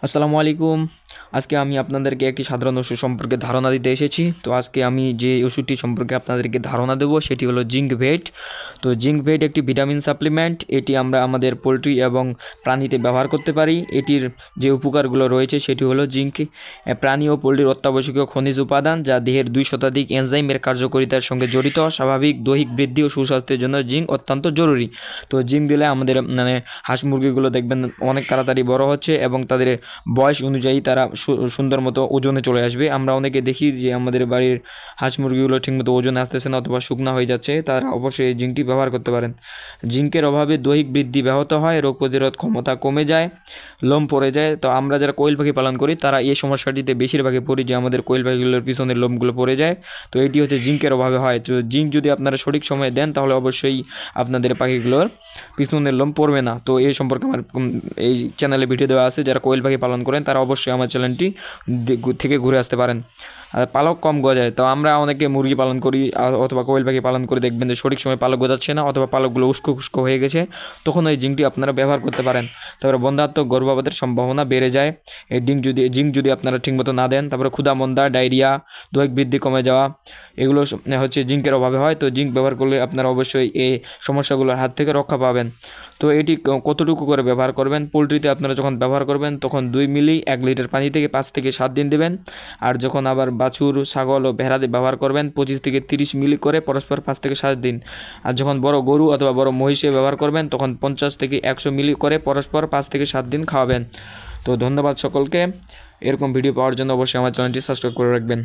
আসসালামু আলাইকুম। আজকে আমি আপনাদেরকে একটি সাধারণ ওষুধ সম্পর্কে ধারণা দিতে এসেছি। তো আজকে আমি যে ওষুধটি সম্পর্কে আপনাদেরকে ধারণা দেব সেটি হলো জিঙ্ক ভেট। তো জিঙ্ক ভেট একটি ভিটামিন সাপ্লিমেন্ট। এটি আমরা আমাদের পোলট্রি এবং প্রাণীতে ব্যবহার করতে পারি। এটির যে উপকারগুলো রয়েছে সেটি হলো জিঙ্ক প্রাণী ও পোলট্রির অত্যাবশ্যকীয় খনিজ উপাদান, যা দেহের 2 শতাধিক এনজাইমের কার্যকারিতার সঙ্গে জড়িত। স্বাভাবিক দৈহিক বৃদ্ধি ও সুস্বাস্থ্যের জন্য জিঙ্ক অত্যন্ত জরুরি। তো জিঙ্ক দিলে আমাদের হাঁস মুরগিগুলো দেখবেন অনেক তাড়াতাড়ি বড় হচ্ছে এবং তাদের বয়স অনুযায়ী তারা সুন্দর মতো ওজনে চলে আসবে। আমরা অনেকে দেখি যে আমাদের বাড়ির হাঁস মুরগিগুলো ঠিকমতো ওজনে আসতেছে না অথবা শুকনা হয়ে যাচ্ছে, তারা অবশ্যই এই জিঙ্কটি ব্যবহার করতে পারেন। জিঙ্কের অভাবে দৈহিক বৃদ্ধি ব্যাহত হয়, রোগ প্রতিরোধ ক্ষমতা কমে যায়, লোম পড়ে যায়। তো আমরা যারা কোয়েল পাখি পালন করি তারা এই সমস্যাটিতে বেশিরভাগই পড়ি যে আমাদের কোয়েল পাখিগুলোর পিছনের লোমগুলো পড়ে যায়। তো এটি হচ্ছে জিঙ্কের অভাবে হয়। তো জিঙ্ক যদি আপনারা সঠিক সময়ে দেন তাহলে অবশ্যই আপনাদের পাখিগুলোর পিছনের লোম পড়বে না। তো এই সম্পর্কে আমার এই চ্যানেলে ভিডিও দেওয়া আছে। যারা কোয়েল পাখি পালন করেন তারা অবশ্যই আমার চ্যানেলটি থেকে ঘুরে আসতে পারেন। আর পালক কম গজায়, তো আমরা অনেকে মুরগি পালন করি অথবা কোয়েল পাখি পালন করে দেখবেন যে সঠিক সময় পালক গজাচ্ছে না অথবা পালকগুলো উস্কো খুস্কো হয়ে গেছে, তখন ওই জিঙ্কটি আপনারা ব্যবহার করতে পারেন। তারপরে বন্ধ্যাত্মক গর্ভপাতের সম্ভাবনা বেড়ে যায় এই জিঙ্ক যদি আপনারা ঠিকমতো না দেন। তারপরে ক্ষুধামন্দা, ডায়রিয়া, দৈহিক বৃদ্ধি কমে যাওয়া, এগুলো হচ্ছে জিঙ্কের অভাবে হয়। তো জিঙ্ক ব্যবহার করলে আপনারা অবশ্যই এই সমস্যাগুলোর হাত থেকে রক্ষা পাবেন। তো এটি কতটুকু করে ব্যবহার করবেন? পোলট্রিতে আপনারা যখন ব্যবহার করবেন তখন 2 মিলি 1 লিটার পানি থেকে 5 থেকে 7 দিন দেবেন। আর যখন আবার বাছুর, ছাগল ও ভেড়াতে ব্যবহার করবেন 25 থেকে 30 মিলি করে পরস্পর 5 থেকে 7 দিন। আর যখন বড় গরু অথবা বড় মহিষে ব্যবহার করবেন তখন 50 থেকে 100 মিলি করে পরস্পর 5 থেকে 7 দিন খাওয়াবেন। তো ধন্যবাদ সকলকে। এরকম ভিডিও পাওয়ার জন্য অবশ্যই আমার চ্যানেলটি সাবস্ক্রাইব করে রাখবেন।